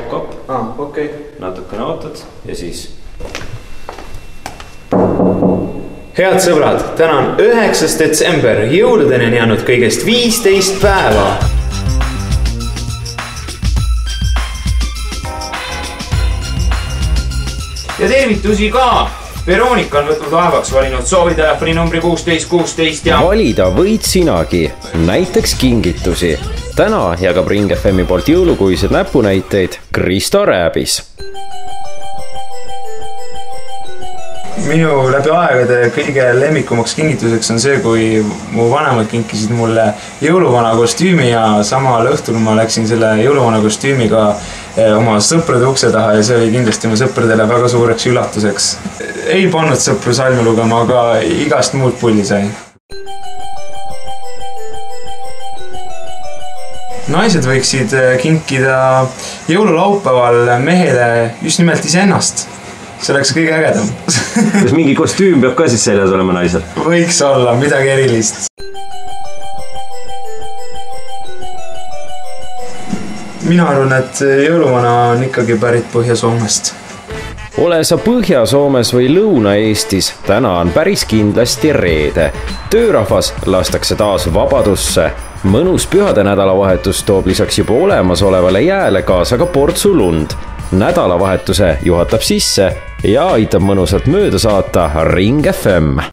Kopp. Okei. Natukene ootad ja siis. Head sõbrad, täna on 9. detsember, jõuludeni on jäänud kõigest 15 päeva. Ja tervitusi ka! Veronika on võtnud vaevaks valinud soovitelefoni numbri 1616 ja... Valida võid sinagi, näiteks kingitusi. Täna jagab Ring FM-i poolt jõulukuised näpunäiteid Kristo Rääbis. Minu läbi aegade kõige lemmikumaks kingituseks on see, kui mu vanemad kinkisid mulle jõuluvana kostüümi ja samal õhtul ma läksin selle jõuluvana kostüümiga oma sõprade ukse taha ja see oli kindlasti mu sõpradele väga suureks üllatuseks. Ei pannud sõpru salmi lugema, aga igast muud pulli sai. Naised võiksid kinkida jõululaupäeval mehele just nimelt iseennast. See oleks kõige ägedam. Kas mingi kostüüm peab ka siis seljas olema naisel? Võiks olla, midagi erilist. Mina arvan, et jõuluvana on ikkagi pärit Põhja-Soomest. Ole sa Põhja-Soomes või Lõuna-Eestis, täna on päris kindlasti reede. Töörahvas lastakse taas vabadusse. Mõnus pühade nädalavahetus toob lisaks juba olemasolevale jääle kaasa ka portsu lund. Nädalavahetuse juhatab sisse ja aitab mõnusalt mööda saata Ring FM.